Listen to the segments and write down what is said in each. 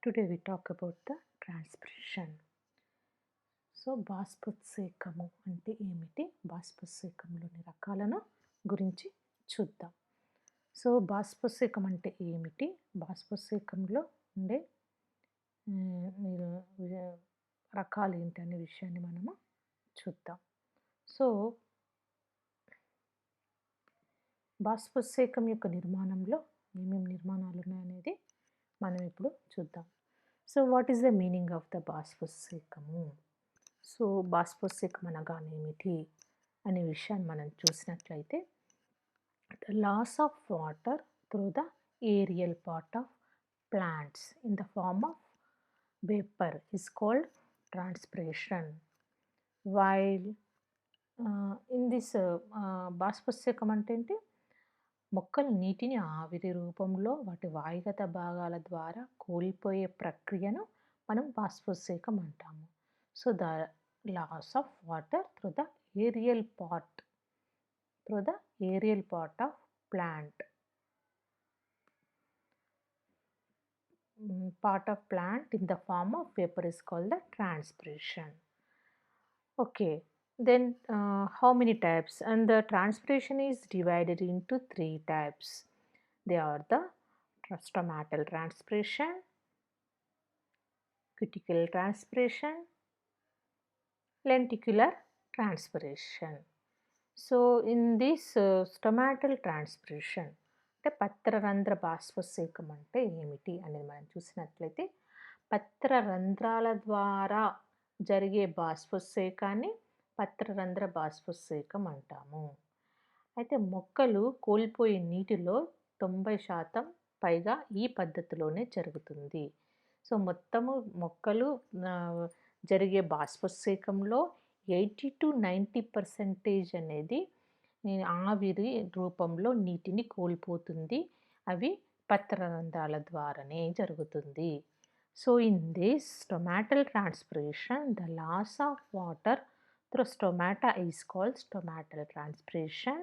Today we talk about the transpiration. So బాష్పోత్సేకము అంటే ఏమిటి, బాష్పోత్సేకంలోని రకాలను గురించి చూద్దాం. సో బాష్పోత్సేకం అంటే ఏమిటి, బాష్పోత్సేకంలో ఉండే రకాలు ఏంటి అనే విషయాన్ని మనము చూద్దాం. సో బాష్పోత్సేకం యొక్క నిర్మాణంలో ఏమేమి నిర్మాణాలు ఉన్నాయనేది మనం ఇప్పుడు చూద్దాం. So what is the meaning of the బాష్పోత్సేకము? సో బాష్పోత్సేకం అనగానేమిటి అనే విషయాన్ని మనం చూసినట్లయితే, the loss of water through the aerial part of plants in the form of vapour is called transpiration. While in this బాష్పోత్సేకం అంటే ఏంటి, మొక్కలు నీటిని ఆవిరి రూపంలో వాటి వాయుగత భాగాల ద్వారా కోల్పోయే ప్రక్రియను మనం బాష్పోత్సేకం అంటాము. So the loss of water through the aerial part of plant in the form of vapor is called the transpiration. Okay, then how many types? And the transpiration is divided into 3 types. They are the stomatal transpiration, cuticle transpiration, lenticular transpiration. So in this stomatal transpiration అంటే పత్రరంధ్ర బాష్పోత్సేకం అంటే ఏమిటి అనేది మనం చూసినట్లయితే, పత్రరంధ్రాల ద్వారా జరిగే బాష్పోత్సేకాన్ని పత్రరంధ్ర బాష్పోత్సేకం అంటాము. అయితే మొక్కలు కోల్పోయే నీటిలో 90% పైగా ఈ పద్ధతిలోనే జరుగుతుంది. సో మొత్తము మొక్కలు జరిగే బాష్పోత్సేకంలో 80 to 90% అనేది ఆవిరి రూపంలో నీటిని కోల్పోతుంది. అవి పత్రరంధ్రాల ద్వారానే జరుగుతుంది. So in this stomatal transpiration, the loss of water through stomata is called stomatal transpiration.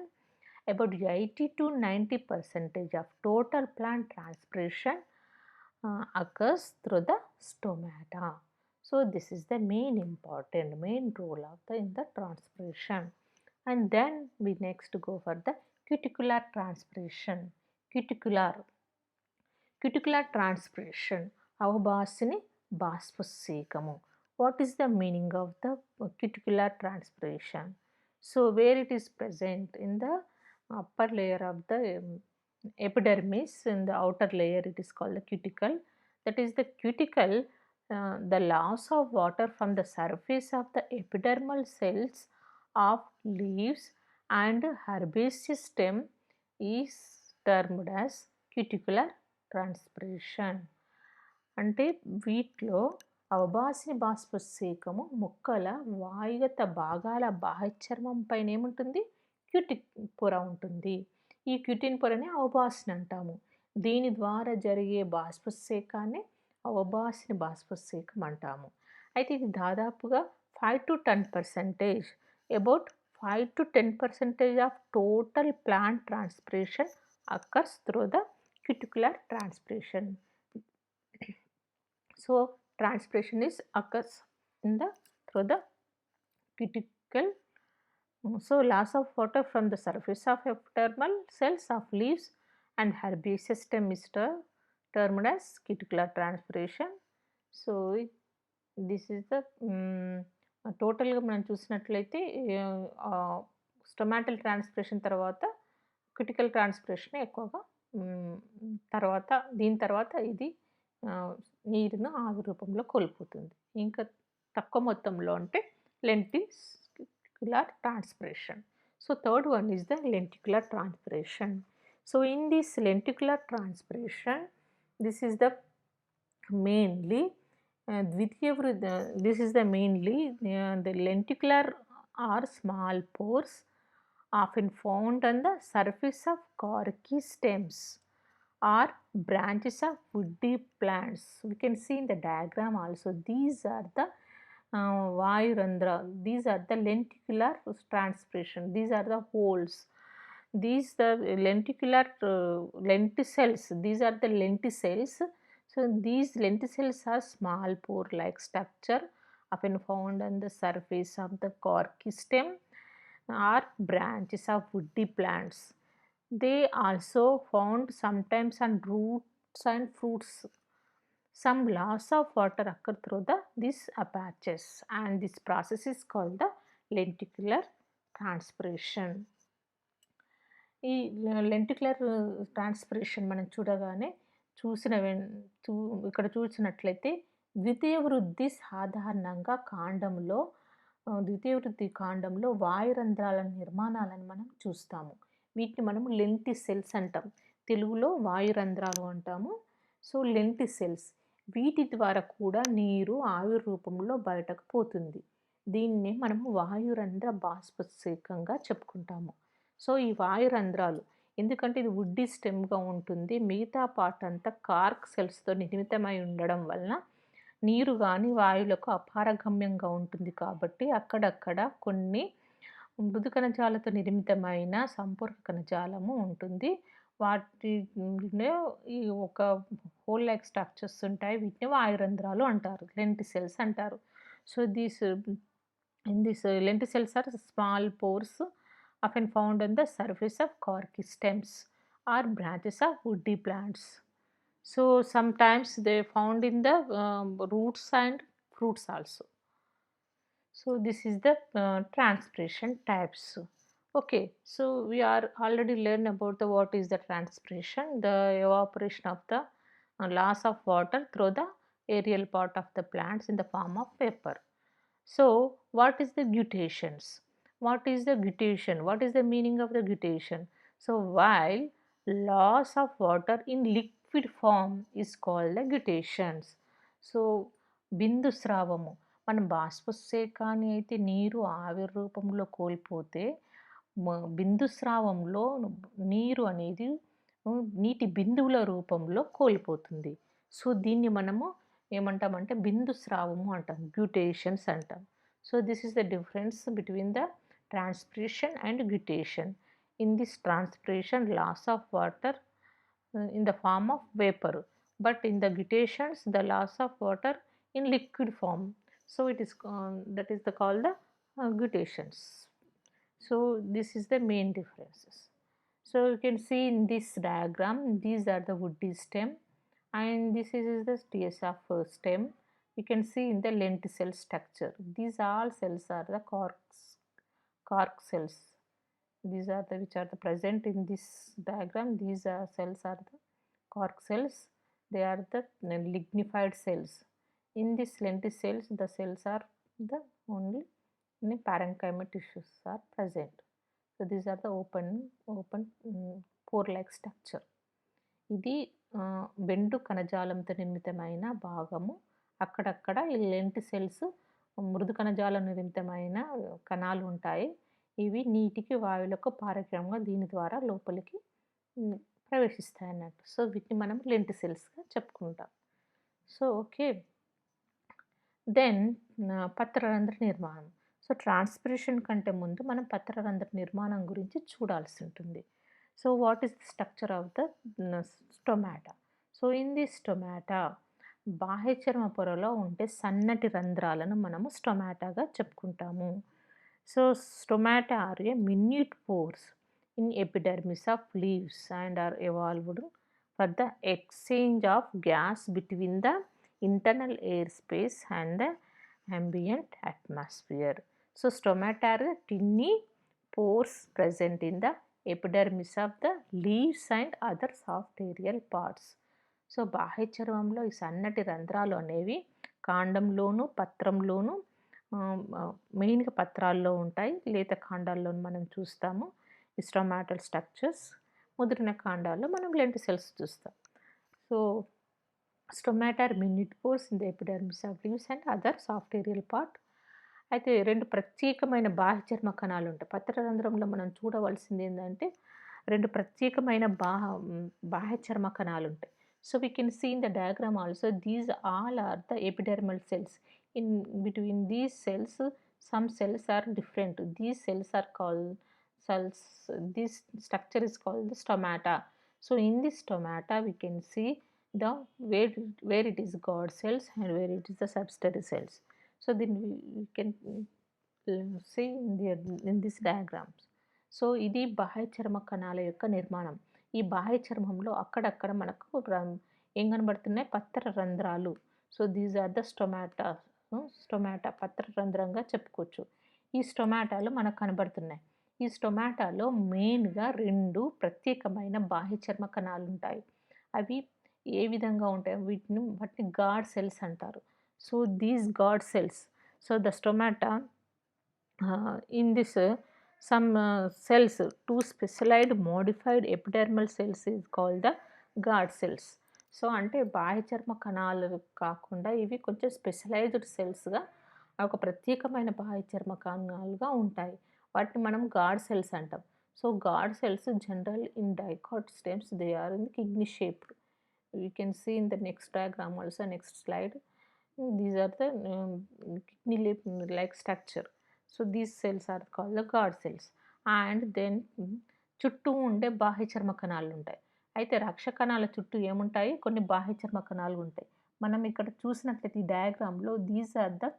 About 80 to 90% of total plant transpiration occurs through the stomata. So this is the main role of in the transpiration. And then we next go for the cuticular transpiration. Cuticular transpiration, అవబాసిని బాష్పోత్సేకము. What is the meaning of the cuticular transpiration? So where it is present in the upper layer of the epidermis, in the outer layer it is called the cuticle. That is the cuticle, the loss of water from the surface of the epidermal cells of leaves and herbaceous stem is termed as cuticular transpiration. అంటే వీటిలో అవబాసిని బాష్పోత్సేకము మొక్కల వాయుగత భాగాల బాహ్యచర్మం పైన ఏముంటుంది, క్యూటిక్ పొర ఉంటుంది. ఈ cutin పొరని అవబాసిని అంటాము. దీని ద్వారా జరిగే బాష్పోత్సేకాన్ని అవబాసిని బాష్పోత్సేకం అంటాము. అయితే ఇది దాదాపుగా 5 to 10%, about 5 to 10% of total plant transpiration occurs through the cuticular transpiration. So transpiration occurs through the cuticle. So loss of water from the surface of epidermal cells of leaves and herbaceous stem is termed as cuticular transpiration. So this is the టోటల్గా మనం చూసినట్లయితే stomatal transpiration తర్వాత critical transpiration ఎక్కువగా దీని తర్వాత ఇది నీరును ఆవిరి రూపంలో కోల్పోతుంది. ఇంకా తక్కువ మొత్తంలో అంటే lenticular transpiration. So third one is the lenticular transpiration. So in this lenticular transpiration, this is the mainly this is the mainly the lenticular or small pores often found on the surface of corky stems or branches of woody plants. We can see in the diagram also, these are the vayurandhra, these are the lenticular transpiration, these are the holes, these the lenticular lenticels, these are the lenticels. So these lenticels are small pore-like structure often found on the surface of the corky stem or branches of woody plants. They also found sometimes on roots and fruits. Some loss of water occur through these apertures, and this process is called the lenticular transpiration. ఈ lenticular transpiration మనం చూడగానే చూసిన ఇక్కడ చూసినట్లయితే ద్వితీయ వృద్ధి సాధారణంగా కాండంలో ద్వితీయ వృద్ధి కాండంలో వాయురంధ్రాల నిర్మాణాలను మనం చూస్తాము. వీటిని మనము లెంటిసెల్స్ అంటాం. తెలుగులో వాయురంధ్రాలు అంటాము. సో లెంటిసెల్స్ వీటి ద్వారా కూడా నీరు ఆవిరి రూపంలో బయటకు పోతుంది. దీన్నే మనము వాయురంధ్ర బాష్పసేకంగా చెప్పుకుంటాము. సో ఈ వాయురంధ్రాలు ఎందుకంటే ఇది వుడ్డీ స్టెమ్గా ఉంటుంది. మిగతా పార్ట్ అంతా కార్క్ సెల్స్తో నిర్మితమై ఉండడం వలన నీరు కానీ వాయువులకు అపారగమ్యంగా ఉంటుంది. కాబట్టి అక్కడక్కడ కొన్ని మృదు కణజాలతో నిర్మితమైన సంపూర్ణ కణజాలము ఉంటుంది. వాటిలో ఈ ఒక హోల్ లైక్ స్ట్రక్చర్స్ ఉంటాయి. వీటిని వాయురంధ్రాలు అంటారు, లెంటిసెల్స్ అంటారు. So in this lenticels are small pores often found on the surface of corky stems or branches of woody plants. So sometimes they found in the roots and fruits also. So this is the transpiration types. Okay, so we are already learned about the what is the transpiration, the evaporation of the loss of water through the aerial part of the plants in the form of vapor. So what is the gutations? What is the gutation? What is the meaning of the gutation? So while loss of water in liquid form is called the gutations. So బిందు స్రావము మనం బాష్పసేకాన్ని అయితే నీరు ఆవిరి రూపంలో కోల్పోతే బిందు స్రావంలో నీరు అనేది నీటి బిందువుల రూపంలో కోల్పోతుంది. సో దీన్ని మనము ఏమంటామంటే బిందు స్రావము అంటాం, గ్యూటేషన్స్ అంటాం. So this is the difference between the transpiration and gutation. In this transpiration, loss of water in the form of vapor, but in the gutations, the loss of water in liquid form. So it is that is the called the gutations. So this is the main differences. So you can see in this diagram, these are the woody stem, and this is the TSF stem. You can see in the lenticel structure. These all cells are the cork cells. These are the which are the present in this diagram. These cells are the cork cells. They are the lignified cells. In this lenticels, the cells are the only in parenchyma tissues are present. So these are the open pore-like structure. ఇది బెండు కణజాలంతో నిర్మితమైన భాగము. అక్కడక్కడ ఈ lenticels మృదు కణజాల నిర్మితమైన కణాలు ఉంటాయి. ఇవి నీటికి వాయువులకు పారక్రమంగా దీని ద్వారా లోపలికి ప్రవేశిస్తాయి అన్నట్టు. సో వీటిని మనం లెంటిసెల్స్గా చెప్పుకుంటాం. సో ఓకే, దెన్ పత్రరంధ్ర నిర్మాణం. సో ట్రాన్స్పిరేషన్ కంటే ముందు మనం పత్రరంధ్ర నిర్మాణం గురించి చూడాల్సి ఉంటుంది. So what is the structure of the stomata? So in the stomata బాహ్య చర్మ పొరలో ఉండే సన్నటి రంధ్రాలను మనము స్టొమాటాగా చెప్పుకుంటాము. So stomata are a minute pores in epidermis of leaves and are evolved for the exchange of gas between the internal air space and the ambient atmosphere. So stomata are the tiny pores present in the epidermis of the leaves and other soft aerial parts. So బాహ్య చర్మంలో ఈ సన్నటి రంధ్రాలు అనేవి కాండంలోను పత్రంలోను, మెయిన్గా పత్రాల్లో ఉంటాయి, లేత కాండాల్లో మనం చూస్తాము ఈ స్టొమాటల్ స్ట్రక్చర్స్. ముదిరిన కాండాల్లో మనం లెంటిసెల్స్ చూస్తాం. So stomata are minute pores in the epidermis of leaves and other soft aerial part. అయితే రెండు ప్రత్యేకమైన బాహ్య చర్మ కణాలు ఉంటాయి. పత్రరంధ్రంలో మనం చూడవలసింది ఏంటంటే రెండు ప్రత్యేకమైన బాహ్య చర్మ కణాలు ఉంటాయి. So we can see in the diagram also these all are the epidermal cells. In between these cells some cells are different. These cells are called cells. This structure is called the stomata. So in this stomata we can see the where it is God cells and where it is the subsidiary cells. So then we can see in this diagrams. So ఇది బాహ్య చర్మ కణాల యొక్క నిర్మాణం. ఈ బాహ్య చర్మంలో అక్కడక్కడ మనకు ఏం కనబడుతున్నాయి, పత్ర రంధ్రాలు. So these are the stomata. Stomata పత్ర రంధ్రంగా చెప్పుకోవచ్చు. ఈ స్టొమాటాలు మనకు కనబడుతున్నాయి. ఈ స్టొమాటాలో మెయిన్గా 2 ప్రత్యేకమైన బాహ్య చర్మ కణాలు ఉంటాయి. అవి ఏ విధంగా ఉంటాయి, వాటిని గాడ్ సెల్స్ అంటారు. So these God cells, so the stomata in this some cells, 2 specialized modified epidermal cells is called the guard cells. So అంటే బాహ్య చర్మ కణాలు కాకుండా ఇవి కొంచెం స్పెషలైజ్డ్ సెల్స్గా, ఒక ప్రత్యేకమైన బాహ్య చర్మ కణాలుగా ఉంటాయి. వాటిని మనం గాడ్ సెల్స్ అంటాం. So guard cells general in dicot stems, they are in kidney shaped. We can see in the next diagram also, next slide. These are the kidney like structure. So these cells are called the guard cells. And then చుట్టూ ఉండే బాహ్య చర్మ కణాలు ఉంటాయి. అయితే రక్ష కణాల చుట్టూ ఏముంటాయి, కొన్ని బాహ్య చర్మ కణాలు ఉంటాయి. మనం ఇక్కడ చూసినట్లయితే ఈ డయాగ్రామ్లో these are the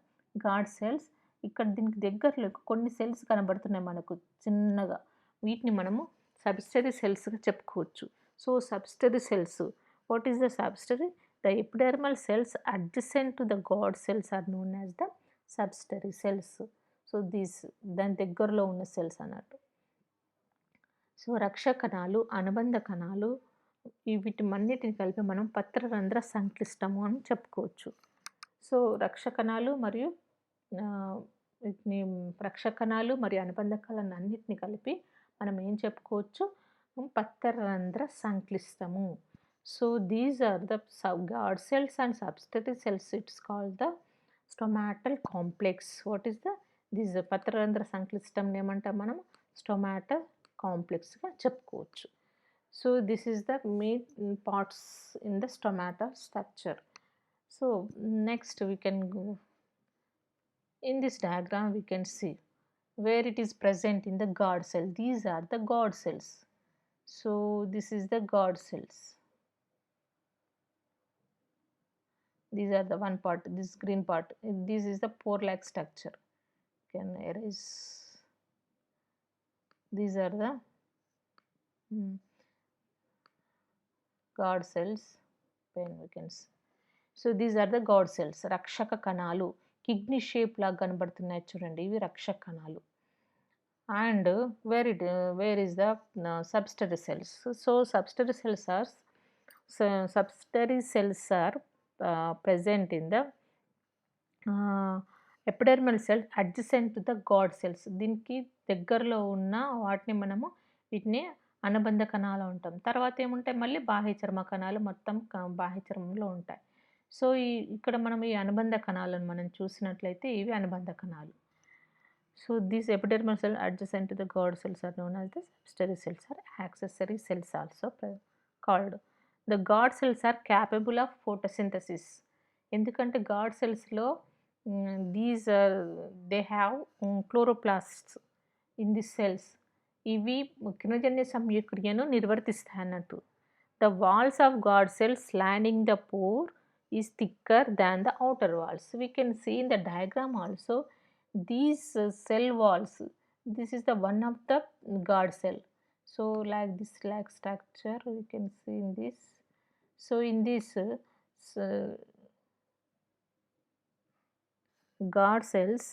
guard cells. ఇక్కడ దీనికి దగ్గరలో కొన్ని సెల్స్ కనబడుతున్నాయి మనకు చిన్నగా. వీటిని మనము సబ్సిడరీ సెల్స్గా చెప్పుకోవచ్చు. So subsidiary cells, what is the subsidiary? The epidermal cells adjacent to the God cells are known as the subsidiary cells. So these దాని దగ్గరలో ఉన్న సెల్స్ అన్నట్టు. సో రక్ష కణాలు, అనుబంధ కణాలు, వీటిమన్నిటిని కలిపి మనం పత్రరంధ్ర సంక్లిష్టము అని చెప్పుకోవచ్చు. సో రక్ష కణాలు మరియు వీటిని రక్ష కణాలు మరియు అనుబంధ కణాలను అన్నిటిని కలిపి మనం ఏం చెప్పుకోవచ్చు, పత్రరంధ్ర సంక్లిష్టము. So these are the guard cells and subsidiary cells. It's called the stomatal complex. What is the this పత్రరంధ్ర సంక్లిష్టం ఏమంటాం మనం, stomatal complex గా చెప్పుకోవచ్చు. So this is the main parts in the stomatal structure. So next we can go in this diagram. We can see where it is present in the guard cell. These are the guard cells. So this is the guard cells. These are the one part, this green part, this is the pore-like structure. Can erase. These are the guard cells. Pen we can see. So these are the guard cells. రక్షక కణాలు kidney shape లాగా కనబడుతున్నాయి చూడండి, ఇవి రక్షక కణాలు. And where is the subsidiary cells? So subsidiary cells are present in the epidermal cell adjacent to the guard cells. దీనికి దగ్గరలో ఉన్న వాటిని మనము వీటిని అనుబంధ కణాలు ఉంటాం. తర్వాత ఏముంటాయి, మళ్ళీ బాహ్య చర్మ కణాలు మొత్తం బాహ్య చర్మంలో ఉంటాయి. సో ఇక్కడ మనం ఈ అనుబంధ కణాలను మనం చూసినట్లయితే ఇవి అనుబంధ కణాలు. So these epidermal cell adjacent to the guard cells are known as the subsidiary cells or accessory cells also called. The guard cells are capable of photosynthesis. ఎందుకంటే గాడ్ సెల్స్లో these they have chloroplasts in the cells. ఇవి కిరణజన్య సంయుక్రియను నిర్వర్తిస్తాయి అన్నట్టు. The walls of guard cells lining the pore is thicker than the outer walls. We can see in the diagram also these cell walls. This is the one of the guard cell. So like this like structure we can see in this. So in this guard cells,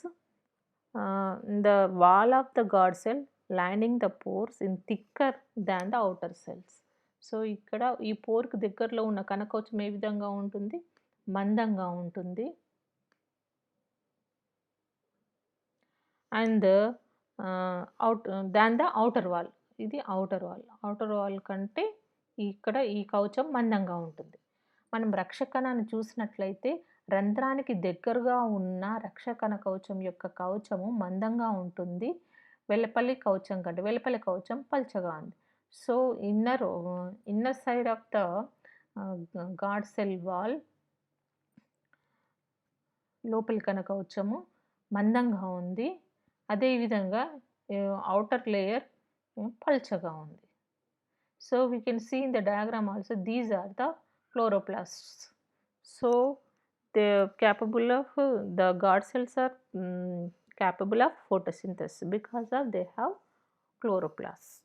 the wall of the guard cell lining the pores in thicker than the outer cells. So ఇక్కడ ఈ పోర్కు దగ్గరలో ఉన్న కణకవచం ఏ విధంగా ఉంటుంది, మందంగా ఉంటుంది. And out than the outer wall, ఇది outer wall కంటే ఇక్కడ ఈ కవచం మందంగా ఉంటుంది. మనం రక్షకణాన్ని చూసినట్లయితే రంధ్రానికి దగ్గరగా ఉన్న రక్షకణ కవచం యొక్క కవచము మందంగా ఉంటుంది, వెలుపలి కవచం కంటే. వెలుపలి కవచం పల్చగా ఉంది. So inner side of the God cell wall, లోపలి కణకవచము మందంగా ఉంది. అదేవిధంగా outer layer పల్చగా ఉంది. So we can see in the diagram also these are the chloroplasts. So they're capable of the guard cells are capable of photosynthesis because of they have chloroplasts.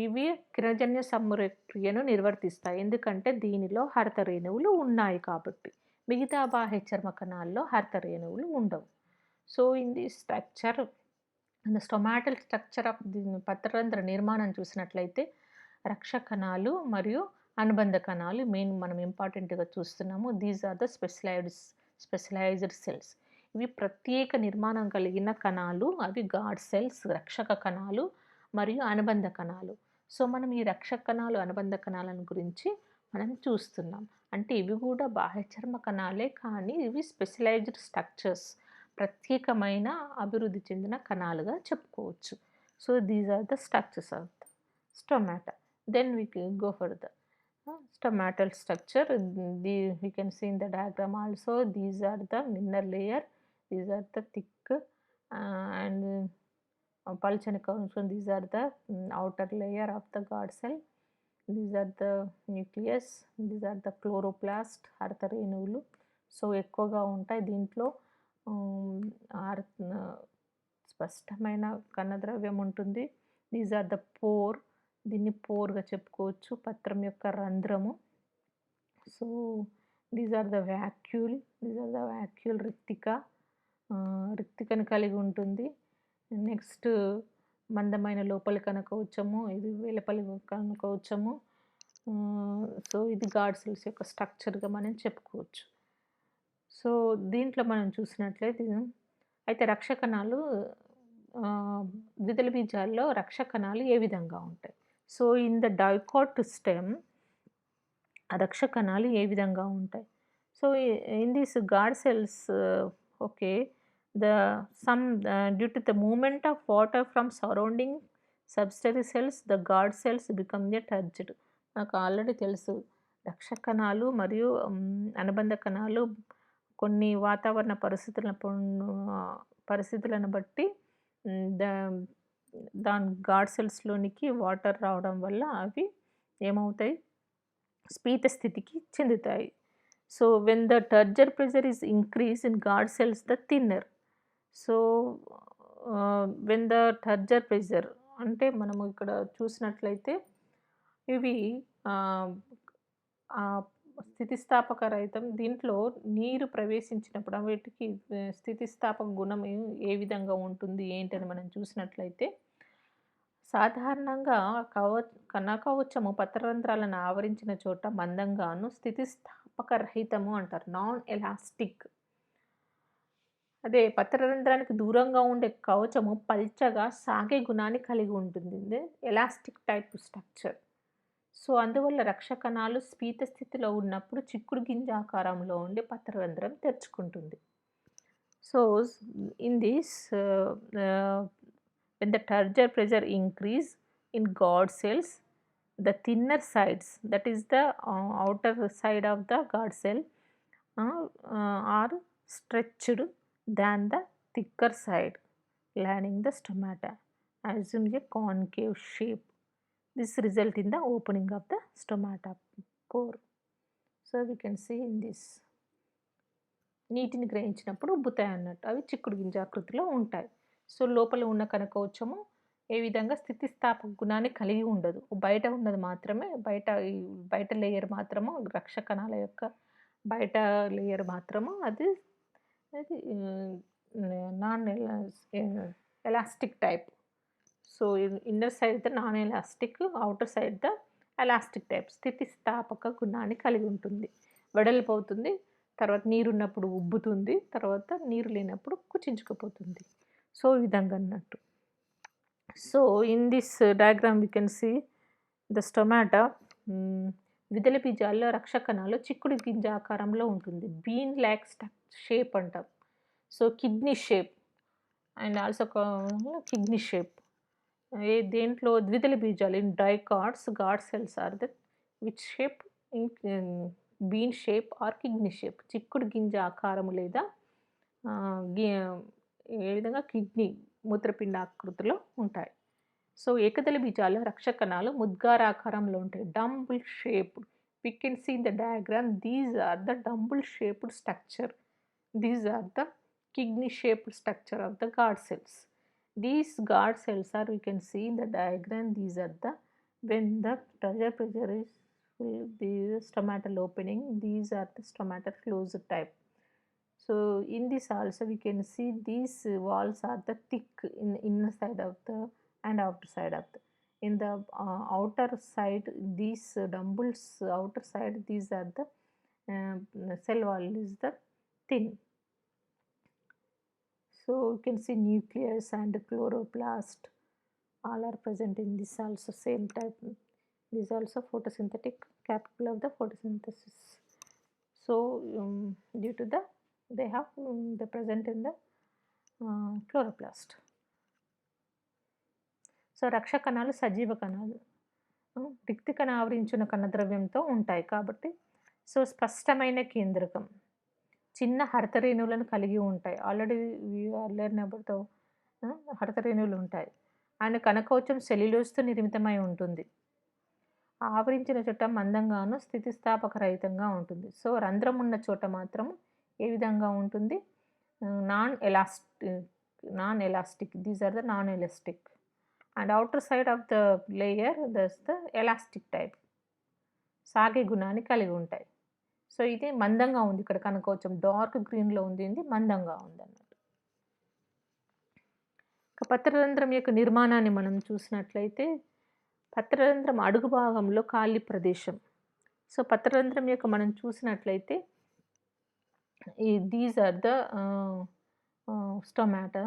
ఇవి కిరణజన్య సంక్రియను నిర్వర్తిస్తాయి. ఎందుకంటే దీనిలో హరిత రేణువులు ఉన్నాయి కాబట్టి. మిగతా బాహ్య చర్మ కణాల్లో హరిత రేణువులు ఉండవు. So in the structure the stomatal structure of the పత్రరంధ్ర నిర్మాణం చూసినట్లయితే రక్ష కణాలు మరియు అనుబంధ కణాలు మెయిన్ మనం ఇంపార్టెంట్గా చూస్తున్నాము. These are the specialised cells. ఇవి ప్రత్యేక నిర్మాణం కలిగిన కణాలు. అవి గార్డ్ సెల్స్, రక్షక కణాలు మరియు అనుబంధ కణాలు. సో మనం ఈ రక్షక కణాలు, అనుబంధ కణాలను గురించి మనం చూస్తున్నాం. అంటే ఇవి కూడా బాహ్య చర్మ కణాలే, కానీ ఇవి స్పెషలైజ్డ్ స్ట్రక్చర్స్, ప్రత్యేకమైన అభివృద్ధి చెందిన కణాలుగా చెప్పుకోవచ్చు. So these are the structures of the stomata. Then we can go for the stomatal structure. We can see in the diagram also. These are the inner layer, these are the thick and పల్చని కౌన్షన్. These are the outer layer of the guard cell. These are the nucleus, these are the chloroplast, హరిత రేణువులు. So ఎక్కువగా ఉంటాయి దీంట్లో. స్పష్టమైన కణద్రవ్యం ఉంటుంది. These are the pour, దీన్ని పోర్గా చెప్పుకోవచ్చు, పత్రం యొక్క రంధ్రము. So these are the vacuole, రిక్తికను కలిగి ఉంటుంది. నెక్స్ట్ మందమైన లోపలి కనకవచము, ఇది వెలుపలి కనకవచము. సో ఇది గార్డ్ సెల్స్ యొక్క స్ట్రక్చర్గా మనం చెప్పుకోవచ్చు. సో దీంట్లో మనం చూసినట్లయితే అయితే రక్షకణాలు ద్విదళ బీజాల్లో రక్షకణాలు ఏ విధంగా ఉంటాయి? So in the dicot stem రక్షకణాలు ఏ విధంగా ఉంటాయి? So in this guard cells okay due to the movement of water from surrounding subsidiary cells, the guard cells become the turgid. నాకు ఆల్రెడీ తెలుసు, రక్షక కణాలు మరియు అనుబంధ కణాలు కొన్ని వాతావరణ పరిస్థితులను బట్టి దాని గార్డ్ సెల్స్లోనికి వాటర్ రావడం వల్ల అవి ఏమవుతాయి? స్ఫీత స్థితికి చెందుతాయి. So when the turgor pressure is increase in guard cells the thinner. So when the turgor pressure అంటే మనము ఇక్కడ చూసినట్లయితే ఇవి స్థితిస్థాపక రహితం. దీంట్లో నీరు ప్రవేశించినప్పుడు వీటికి స్థితిస్థాపక గుణం ఏ విధంగా ఉంటుంది ఏంటని మనం చూసినట్లయితే సాధారణంగా కణకవచము పత్రరంధ్రాలను ఆవరించిన చోట మందంగాను, స్థితిస్థాపక రహితము అంటారు, నాన్ ఎలాస్టిక్. అదే పత్రరంధ్రానికి దూరంగా ఉండే కవచము పల్చగా సాగే గుణాన్ని కలిగి ఉంటుంది, ఎలాస్టిక్ టైప్ స్ట్రక్చర్. సో అందువల్ల రక్షకణాలు స్ఫీత స్థితిలో ఉన్నప్పుడు చిక్కుడు గింజ ఆకారంలో ఉండే పత్రరంధ్రం తెరుచుకుంటుంది. So in this when the turgor pressure increase in guard cells, the thinner sides, that is the outer side of the guard cell are stretched than the thicker side lining the stomata, assuming a concave shape. This result in the opening of the stomata pore. So we can see in this నీటిని గ్రహించినప్పుడు ఉబ్బుతాయి అన్నట్టు, అవి చిక్కుడు గింజ ఆకృతిలో ఉంటాయి. So లోపల ఉన్న కనకవచము ఏ విధంగా స్థితిస్థాపక గుణాన్ని కలిగి ఉండదు. బయట ఉన్నది మాత్రమే, బయట లేయర్ మాత్రము, రక్షక కణాల యొక్క బయట లేయర్ మాత్రము అది non elastic type. So inner side the non elastic, outer side the elastic type. స్థితిస్థాపక గుణాన్ని కలిగి ఉంటుంది, వెడల్పు అవుతుంది, తర్వాత నీరున్నప్పుడు ఉబ్బుతుంది, తర్వాత నీరు లేనప్పుడు కుచించుకుపోతుంది. సో ఈ విధంగా అన్నట్టు. So in this diagram we can see the stomata. ద్విదళ బీజాల్లో రక్షకణాలు చిక్కుడు గింజ ఆకారంలో ఉంటుంది, బీన్ లాక్ షేప్ అంటాం. So kidney shape and also kidney shape. దేంట్లో ద్విదళ బీజాలు in dicots guard cells are the which shape? In bean shape or kidney shape. చిక్కుడు గింజ ఆకారము లేదా ఏ విధంగా కిడ్నీ మూత్రపిండ ఆకృతిలో ఉంటాయి. సో ఏకదళ బీజాల్లో రక్షకణాలు ముద్గార ఆకారంలో ఉంటాయి, dumbbell shape. we can see in the diagram, these are the dumbbell shaped structure. These are the kidney shaped structure of the guard cells. These guard cells are, we can see in the diagram, these are the, when the pressure is full, the stomatal opening, these are the stomatal closed type. So in this also we can see these walls are the thick in inner side of the and outer side of the. In the outer side, these dumbbells outer side, these are the cell wall is the thin. So you can see nucleus and chloroplast all are present in this also same type. This also photosynthetic, capable of the photosynthesis. So due to the they have they present in the chloroplast. So రక్ష కణాలు సజీవ కణాలు రిక్తి కణ ఆవరించిన కణద్రవ్యంతో ఉంటాయి కాబట్టి so స్పష్టమైన కేంద్రకం చిన్న హరితరేణువులను కలిగి ఉంటాయి. ఆల్రెడీ లెర్న్ హరితరేణువులు ఉంటాయి. అండ్ కణకవచం సెల్యులోజ్తో నిర్మితమై ఉంటుంది. ఆవరించిన చోట మందంగాను స్థితిస్థాపక రహితంగా ఉంటుంది. సో రంధ్రం ఉన్న చోట మాత్రం ఏ విధంగా ఉంటుంది? Non elastic. These are the non elastic. And outer side of the layer thus the elastic type, సాగే గుణాన్ని కలిగి ఉంటాయి. సో ఇది మందంగా ఉంది. ఇక్కడ కనుకోవచ్చు డార్క్ గ్రీన్లో ఉంది, ఇది మందంగా ఉంది అన్నట్టు. పత్రరంధ్రం యొక్క నిర్మాణాన్ని మనం చూసినట్లయితే పత్రరంధ్రం అడుగు భాగంలో ఖాళీ ప్రదేశం. సో పత్రరంధ్రం యొక్క మనం చూసినట్లయితే ఈ దీస్ ఆర్ ద స్టొమాటా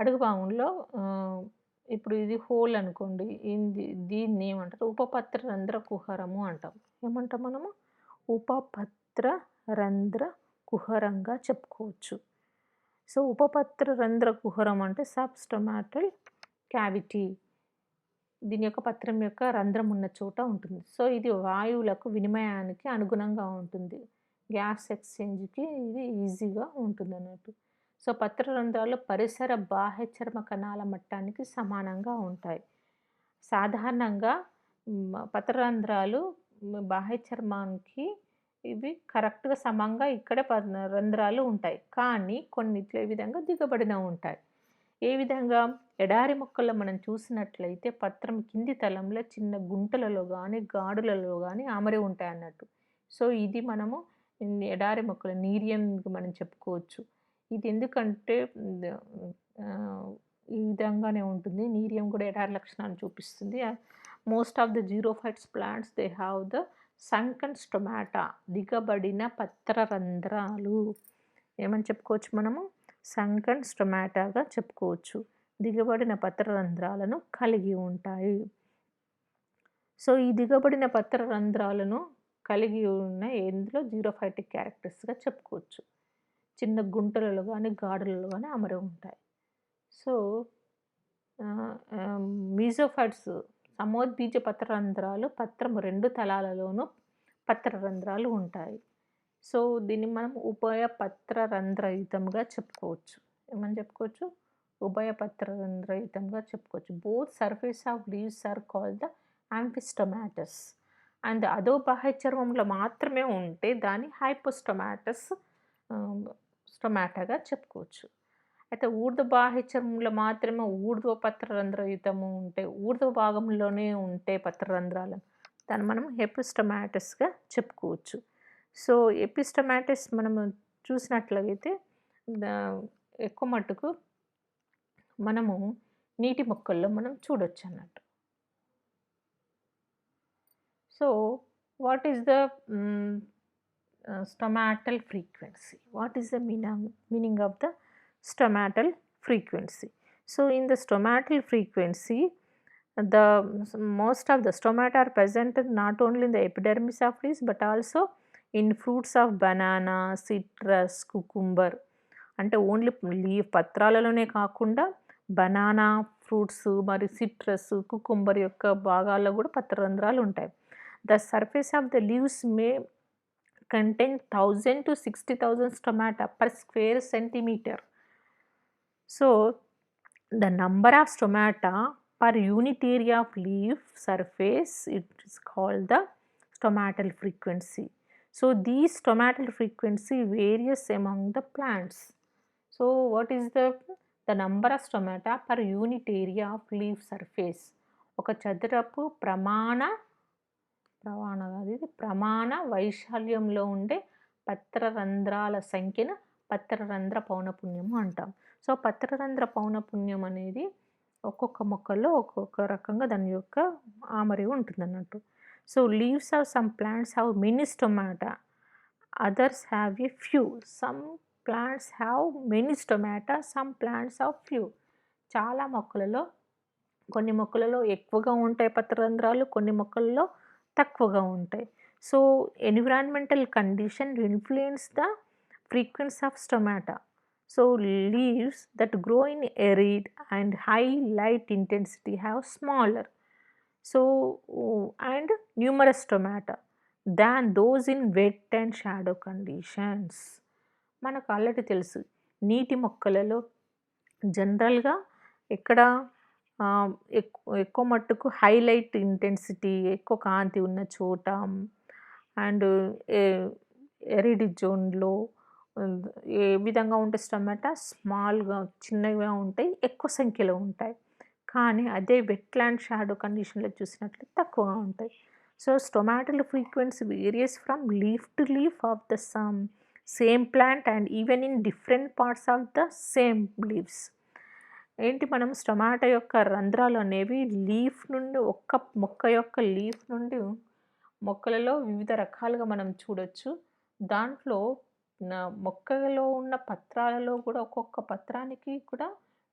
అడుగు భాగంలో. ఇప్పుడు ఇది హోల్ అనుకోండి, దీన్ని ఏమంటారు? ఉపపత్ర రంధ్ర కుహరము అంటాం. ఏమంటాం మనము? ఉపపత్ర రంధ్ర కుహరంగా చెప్పుకోవచ్చు. సో ఉపపత్ర రంధ్ర కుహరం అంటే సబ్స్టొమాటల్ క్యావిటీ. దీని యొక్క పత్రం యొక్క రంధ్రం ఉన్న చోట ఉంటుంది. సో ఇది వాయువులకు వినిమయానికి అనుగుణంగా ఉంటుంది. గ్యాస్ ఎక్స్చేంజ్కి ఇది ఈజీగా ఉంటుంది అన్నట్టు. సో పత్రరంధ్రాలు పరిసర బాహ్య చర్మ కణాల మట్టానికి సమానంగా ఉంటాయి. సాధారణంగా పత్రరంధ్రాలు బాహ్య చర్మానికి ఇవి కరెక్ట్గా సమంగా ఇక్కడే రంధ్రాలు ఉంటాయి. కానీ కొన్నిట్లో ఈ విధంగా దిగబడిన ఉంటాయి. ఏ విధంగా? ఎడారి మొక్కల్లో మనం చూసినట్లయితే పత్రం కింది తలంలో చిన్న గుంటలలో కానీ గాడులలో కానీ అమరి ఉంటాయి అన్నట్టు. సో ఇది మనము ఎడారి మొక్కలు నీరియం మనం చెప్పుకోవచ్చు. ఇది ఎందుకంటే ఈ విధంగానే ఉంటుంది. నీరియం కూడా ఎడారి లక్షణాన్ని చూపిస్తుంది. Most of the xerophytes plants they have the sunken stomata, దిగబడిన పత్రరంధ్రాలు. ఏమని చెప్పుకోవచ్చు మనము? సంకన్ స్టొమాటాగా చెప్పుకోవచ్చు. దిగబడిన పత్రరంధ్రాలను కలిగి ఉంటాయి. సో ఈ దిగబడిన పత్రరంధ్రాలను కలిగి ఉన్న ఎందులో జీరోఫైటిక్ క్యారెక్టర్స్గా చెప్పుకోవచ్చు. చిన్న గుంటలలో కానీ గాడులలో కానీ అమరి ఉంటాయి. సో మీజోఫైట్స్ సమోద్బీజ పత్రరంధ్రాలు పత్రం రెండు తలాలలోనూ పత్రరంధ్రాలు ఉంటాయి. సో దీన్ని మనం ఉభయ పత్రరంధ్రయుతంగా చెప్పుకోవచ్చు. ఏమని చెప్పుకోవచ్చు? ఉభయ పత్రరంధ్రయుతంగా చెప్పుకోవచ్చు. Both surface of leaves are called the amphistomatous. And అదో బాహ్య చర్మంలో మాత్రమే ఉంటే దాన్ని హైపోస్టొమాటస్ స్టొమాటాగా చెప్పుకోవచ్చు. అయితే ఊర్ధ్వ బాహ్య చర్మంలో మాత్రమే ఊర్ధ్వ పత్రరంధ్రయుతము ఉంటే, ఊర్ధ్వ భాగంలోనే ఉంటే పత్రరంధ్రాలు దాన్ని మనం ఎపిస్టొమాటస్గా చెప్పుకోవచ్చు. సో ఎపిస్టొమాటస్ మనము చూసినట్లయితే ఎక్కువ మట్టుకు మనము నీటి మొక్కల్లో మనం చూడొచ్చు అన్నట్టు. So what is the stomatal frequency? What is the meaning of the stomatal frequency? So in the stomatal frequency, the most of the stomata are present not only in the epidermis of leaves but also in fruits of banana, citrus, cucumber. అంటే only leaf పత్రాలలోనే కాకుండా banana fruits మరియు citrus, cucumber యొక్క భాగాల్లో కూడా పత్రరంధ్రాలు ఉంటాయి. The surface of the leaves May contain 1000 to 60,000 stomata per square centimeter. So the number of stomata per unit area of leaf surface, it is called the stomatal frequency. So these stomatal frequency varies among the plants. So what is the number of stomata per unit area of leaf surface? ఒక చదరపు ప్రమాణ వైశాల్యంలో ఉండే పత్రరంధ్రాల సంఖ్యను పత్రరంధ్ర పౌనపున్యము అంటాం. So పత్రరంధ్ర పౌనపున్యం అనేది ఒక్కొక్క మొక్కల్లో ఒక్కొక్క రకంగా దాని యొక్క ఆమరి ఉంటుందన్నట్టు. So leaves of some plants have many stomata, others have a few. Some plants have many stomata, some plants have few. చాలా మొక్కలలో కొన్ని మొక్కలలో ఎక్కువగా ఉంటాయి పత్రరంధ్రాలు, కొన్ని మొక్కల్లో తక్కువగా ఉంటాయి. So environmental condition influence the frequency of stomata. So leaves that grow in arid and high light intensity have smaller and numerous stomata than those in wet and shadow conditions. మనకు ఆల్రెడీ తెలుసు నీటి మొక్కలలో జనరల్గా ఎక్కడ ఎక్కువ మట్టుకు highlight intensity ఎక్కువ కాంతి ఉన్న చోట అండ్ ఎరిడ్ జోన్లో ఏ విధంగా ఉంటే స్టొమాటా స్మాల్గా చిన్నగా ఉంటాయి, ఎక్కువ సంఖ్యలో ఉంటాయి. కానీ అదే వెట్లాండ్ షాడో కండిషన్లో చూసినట్లయితే తక్కువగా ఉంటాయి. So stomatal frequency various from leaf to leaf of the same plant and even in different parts of the same leaves. ఏంటి మనం స్టొమాటో యొక్క రంధ్రాలు అనేవి లీఫ్ నుండి ఒక్క మొక్క యొక్క లీఫ్ నుండి మొక్కలలో వివిధ రకాలుగా మనం చూడొచ్చు. దాంట్లో మొక్కలో ఉన్న పత్రాలలో కూడా ఒక్కొక్క పత్రానికి కూడా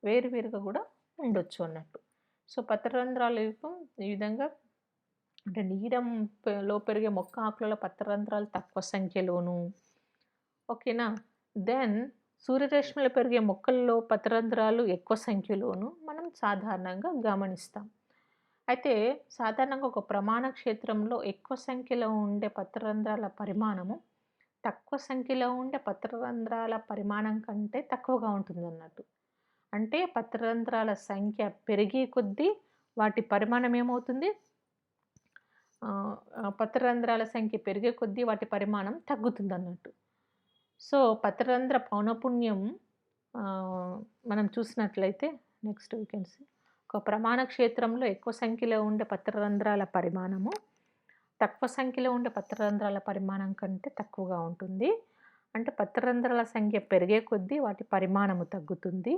వేరువేరుగా కూడా ఉండొచ్చు అన్నట్టు. సో పత్రరంధ్రాలు ఈ విధంగా అంటే నీడంలో పెరిగే మొక్క ఆకులలో పత్రరంధ్రాలు తక్కువ సంఖ్యలోను, ఓకేనా. దెన్ సూర్యరశ్మిలో పెరిగే మొక్కల్లో పత్రరంధ్రాలు ఎక్కువ సంఖ్యలోను మనం సాధారణంగా గమనిస్తాం. అయితే సాధారణంగా ఒక ప్రమాణ క్షేత్రంలో ఎక్కువ సంఖ్యలో ఉండే పత్రరంధ్రాల పరిమాణము తక్కువ సంఖ్యలో ఉండే పత్రరంధ్రాల పరిమాణం కంటే తక్కువగా ఉంటుందన్నట్టు. అంటే పత్రరంధ్రాల సంఖ్య పెరిగే కొద్దీ వాటి పరిమాణం ఏమవుతుంది, పత్రరంధ్రాల సంఖ్య పెరిగే కొద్దీ వాటి పరిమాణం తగ్గుతుందన్నట్టు. సో పత్రరంధ్ర పౌనపున్యం మనం చూసినట్లయితే నెక్స్ట్ వీ కెన్ సీ ఒక ప్రమాణ క్షేత్రంలో ఎక్కువ సంఖ్యలో ఉండే పత్రరంధ్రాల పరిమాణము తక్కువ సంఖ్యలో ఉండే పత్రరంధ్రాల పరిమాణం కంటే తక్కువగా ఉంటుంది. అంటే పత్రరంధ్రాల సంఖ్య పెరిగే కొద్దీ వాటి పరిమాణము తగ్గుతుంది.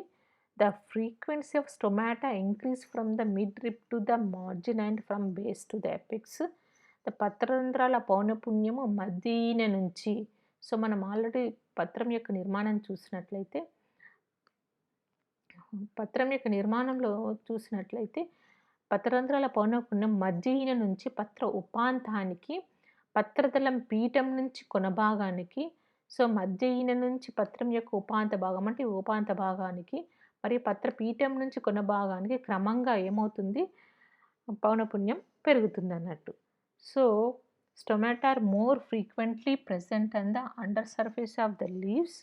The frequency of stomata increase from the midrib to the margin and from base to the apex. ద పత్రరంధ్రాల పౌనపున్యము మధ్యన నుంచి, సో మనం ఆల్రెడీ పత్రం యొక్క నిర్మాణం చూసినట్లయితే పత్రరంధ్రాల పౌనపున్యం మధ్యన నుంచి పత్ర ఉపాంతానికి, పత్రదళం పీఠం నుంచి కొన భాగానికి, సో మధ్యన నుంచి పత్రం యొక్క ఉపాంత భాగం అంటే ఉపాంత భాగానికి మరియు పత్ర పీఠం నుంచి కొన భాగానికి క్రమంగా ఏమవుతుంది, పౌనపున్యం పెరుగుతుంది అన్నట్టు. So stomata are more frequently present on the under surface of the leaves.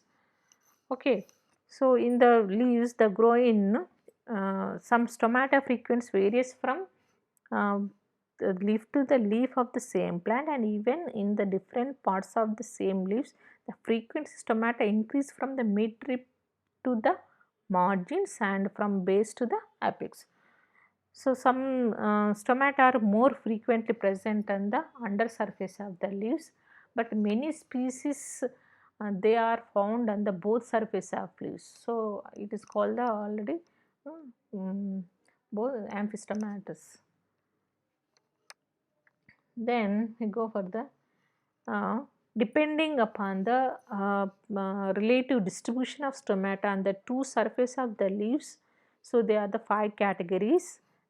Okay, so in the leaves the grow in some stomata frequency varies from the leaf to the leaf of the same plant and even in the different parts of the same leaves the frequency stomata increase from the mid rib to the margins and from base to the apex. So some stomata are more frequently present on the under surface of the leaves, but many species they are found on the both surface of leaves. So it is called the already both amphistomatous. Then we go for the depending upon the relative distribution of stomata on the two surface of the leaves. So they are the 5 categories.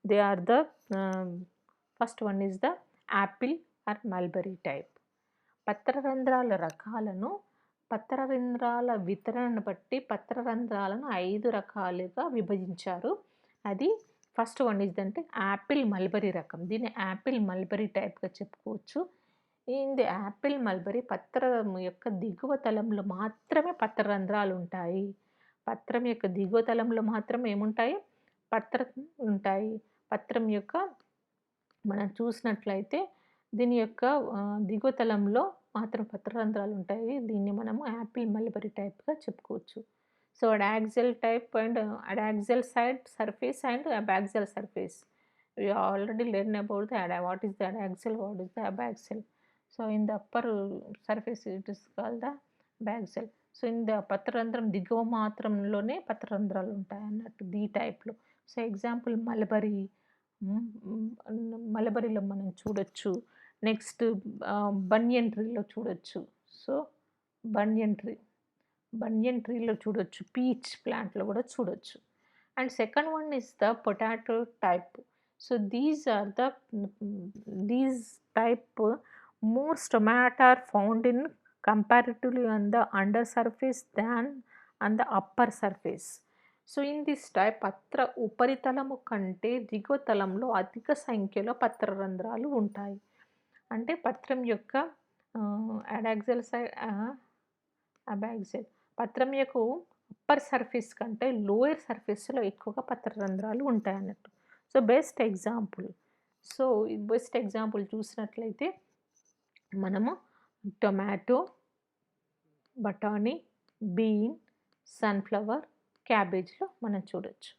They are the first one is the apple or mulberry type. పత్రరంధ్రాల రకాలను పత్రరంధ్రాల వితరణను బట్టి పత్రరంధ్రాలను 5 రకాలుగా విభజించారు. అది first one is అంటే Apple mulberry రకం. దీన్ని Apple mulberry టైప్గా చెప్పుకోవచ్చు. ఇది యాపిల్ మల్బరీ పత్రం యొక్క దిగువ తలంలో మాత్రమే పత్రరంధ్రాలు ఉంటాయి. పత్రం యొక్క దిగువ తలంలో మాత్రమే ఏముంటాయి, పత్రం ఉంటాయి. పత్రం యొక్క మనం చూసినట్లయితే దీని యొక్క దిగువ తలంలో మాత్రం పత్రరంధ్రాలు ఉంటాయి. దీన్ని మనము యాపిల్ మల్బరీ టైప్‌గా చెప్పుకోవచ్చు. So, adaxial type and adaxial side surface and abaxial surface. We already learned about what is the adaxial, what is the abaxial. So, in the upper surface it is called the abaxial. So, in the పత్రరంధ్రం దిగువ మాత్రంలోనే పత్రరంధ్రాలు ఉంటాయన్నట్టు ఈ టైప్‌లో. So, example mulberry. మలబరీలో మనం చూడొచ్చు. Next బనియన్ ట్రీలో చూడొచ్చు. So, బనియన్ tree. బనియన్ ట్రీలో చూడొచ్చు. Peach ప్లాంట్‌లో కూడా చూడొచ్చు. And second one is the potato type. So, these type more stomata are found in comparatively on the under surface than on the upper surface. So, in this type పత్ర ఉపరితలము కంటే దిగువ తలంలో అధిక సంఖ్యలో పత్రరంధ్రాలు ఉంటాయి. అంటే పత్రం యొక్క అడాక్సియల్ సైడ్ అబాక్సియల్ పత్రం యొక్క అప్పర్ సర్ఫేస్ కంటే లోయర్ సర్ఫేస్‌లో ఎక్కువగా పత్రరంధ్రాలు ఉంటాయన్నట్టు. So, best example. సో, ఈ బెస్ట్ ఎగ్జాంపుల్ చూసినట్లయితే మనము టొమాటో, బఠానీ, బీన్, సన్‌ఫ్లవర్, క్యాబేజ్‌లో మనం చూడొచ్చు.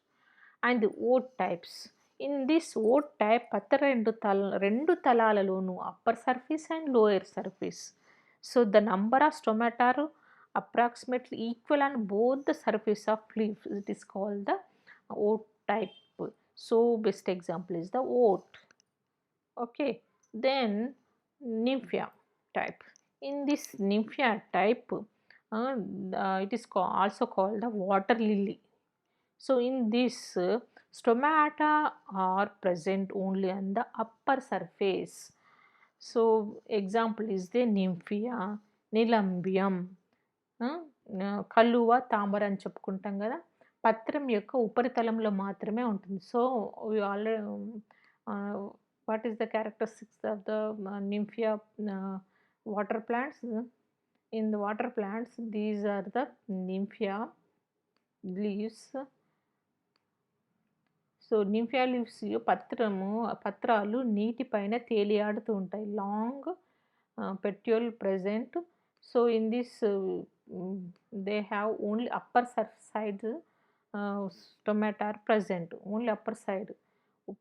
And oat types. In this oat type పత్ర రెండు తలాలలోనూ upper surface and lower surface. So, the number of stomata are approximately equal on both the surface of leaf. It is called the oat type. So, best example is the oat. Okay, then nymphia type. In this nymphia type, it is also called the water lily. So, in this stomata are present only on the upper surface. So, example is the nymphia, nilambium, కలువ, తామర అని చెప్పుకుంటాం కదా! పత్రం యొక్క ఉపరితలంలో మాత్రమే ఉంటుంది. So, we already what is the characteristics of the nymphaea water plants? In the water plants these are the nymphaea leaves. So, nymphaea leaves పత్రాలు నీటిపైన తేలియాడుతూ ఉంటాయి. Long petiole present. So, in this they have only upper side stomata are present. Only upper side.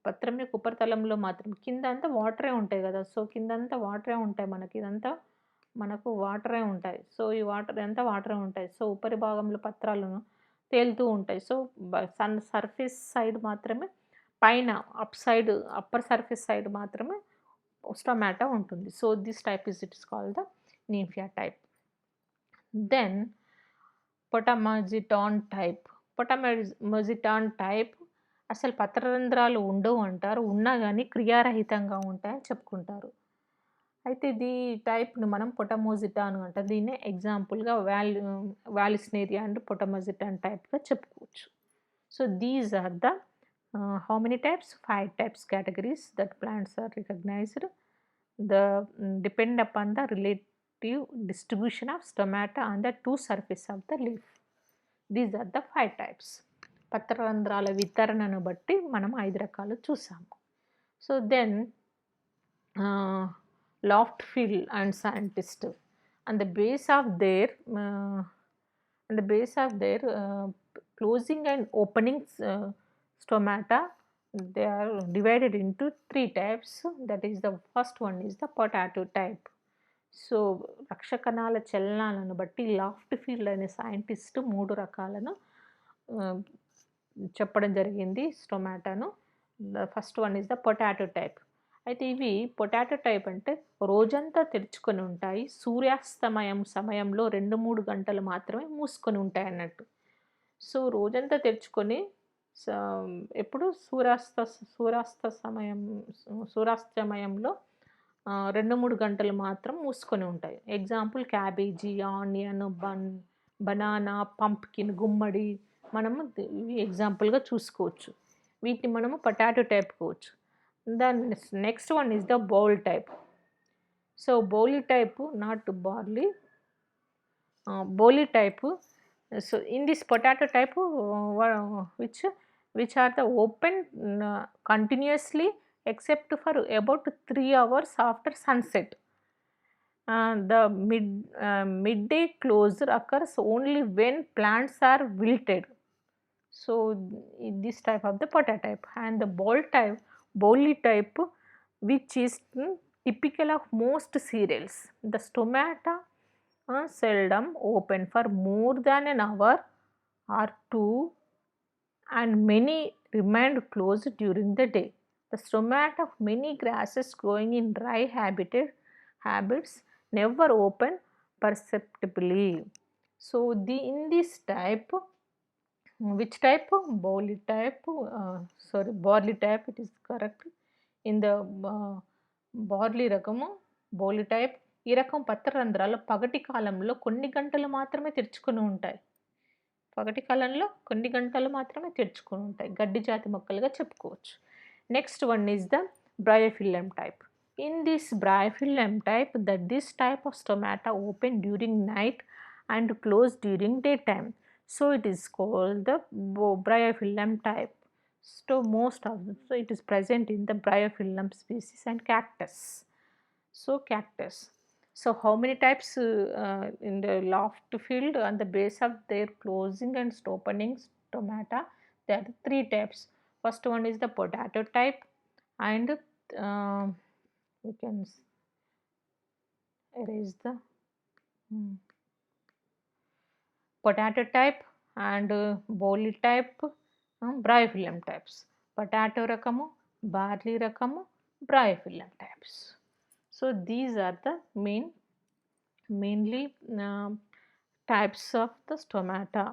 పత్రం యొక్క ఉపరితలంలో మాత్రం. కింద అంతా వాటరే ఉంటాయి కదా! సో, కిందంతా వాటరే ఉంటాయి మనకి. ఇదంతా మనకు వాటరే ఉంటాయి. సో, ఈ వాటర్ అంతా వాటరే ఉంటాయి. సో, ఉపరి భాగంలో పత్రాలు తేలుతూ ఉంటాయి. సో, సర్ఫేస్ సైడ్ మాత్రమే పైన అప్పర్ సర్ఫేస్ సైడ్ మాత్రమే స్టొమాటా ఉంటుంది. So, this type it is called the Nymphaea type. Then Potamogeton type. Potamogeton type అసలు పత్రరంధ్రాలు ఉండవు అంటారు. ఉన్నా గానీ క్రియారహితంగా ఉంటాయని చెప్పుకుంటారు. అయితే టైప్‌ని మనం పొటమోజిటాన్ అంటాం. దీన్నే ఎగ్జాంపుల్‌గా వాలిస్నేరియా అండ్ పొటమోజిటాన్ టైప్‌గా చెప్పుకోవచ్చు. So, these are the how many types? 5 types categories that plants are recognized. Depend upon the relative distribution of stomata on the two surface of the leaf. These are the 5 types. పత్రరంధ్రాల వితరణను బట్టి మనం 5 రకాలు చూసాము. So, then Loftfield and scientist on the base of their closing and opening stomata, they are divided into 3 types. That is, the first one is the potato type. So, రక్షకణాల చలనాలను బట్టి Loftfield అనే సైంటిస్ట్ 3 రకాలను చెప్పడం జరిగింది స్టొమాటాను. The first one is the potato type. అయితే ఇవి పొటాటో టైప్ అంటే రోజంతా తెరుచుకొని ఉంటాయి. సమయంలో 2-3 గంటలు మాత్రమే మూసుకొని ఉంటాయన్నట్టు. సో, రోజంతా తెరుచుకొని ఎప్పుడు సూర్యాస్తమయంలో 2-3 గంటలు మాత్రం మూసుకొని ఉంటాయి. Example cabbage, onion, banana, pumpkin, గుమ్మడి మనము ఇవి ఎగ్జాంపుల్‌గా చూసుకోవచ్చు. వీటిని మనము పొటాటో టైప్ కోవచ్చు. Next one is the barley type. So, barley type, not barley, barley type. So, in this potato type which are the open continuously except for about 3 hours after sunset. The midday closure occurs only when plants are wilted. So this type of the potato type, and the bolly type, which is typical of most cereals. The stomata seldom open for more than an hour or two, and many remained closed during the day. The stomata of many grasses growing in dry habits never open perceptibly. So in this type, which type? Barley type, sorry, barley type, it is correct. In the barley రకము బౌలి type. ఈ రకం పత్రరంధ్రాలు పగటి కాలంలో కొన్ని గంటలు మాత్రమే తెరుచుకుని ఉంటాయి. పగటి కాలంలో కొన్ని గంటలు మాత్రమే తెరుచుకుని ఉంటాయి. గడ్డి జాతి మొక్కలుగా చెప్పుకోవచ్చు. Next one is the Bryophyllum type. In this Bryophyllum type, this type of stomata open during night and close during daytime. So it is called the bryophyllum type. So it is present in the bryophyllum species and cactus. So cactus. So how many types in the loft field on the base of their closing and opening stomata? There are 3 types. First one is the potato type, and we can erase the potato type and bowly type, bryophyllum types. Potato rakamu, barley rakamu, bryophyllum types. So these are the mainly types of the stomata.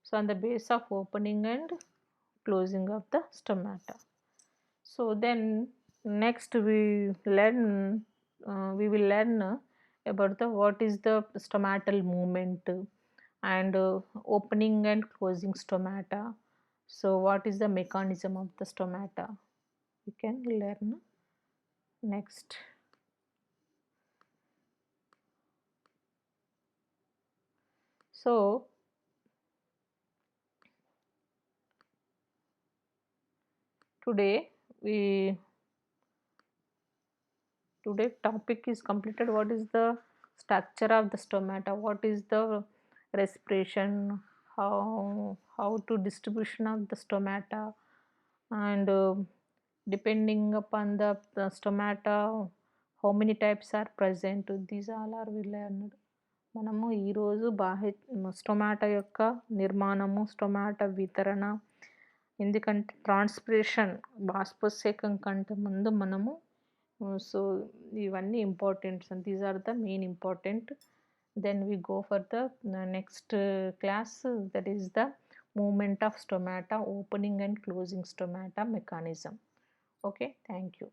So on the base of opening and closing of the stomata. So then next we will learn about the what is the stomatal movement and opening and closing stomata. So what is the mechanism of the stomata? We can learn next. So today topic is completed. What is the structure of the stomata, what is the respiration, how to distribution of the stomata, and depending upon the stomata how many types are present, these all are we learned. మనము ఈరోజు స్టొమాటో యొక్క నిర్మాణము, స్టొమాటో వితరణ, ఎందుకంటే transpiration బాష్పోత్సేకం కంటే ముందు మనము so ఇవన్నీ important. These are the main important. Then we go for the next class, that is the movement of stomata, opening and closing stomata mechanism. Okay, thank you.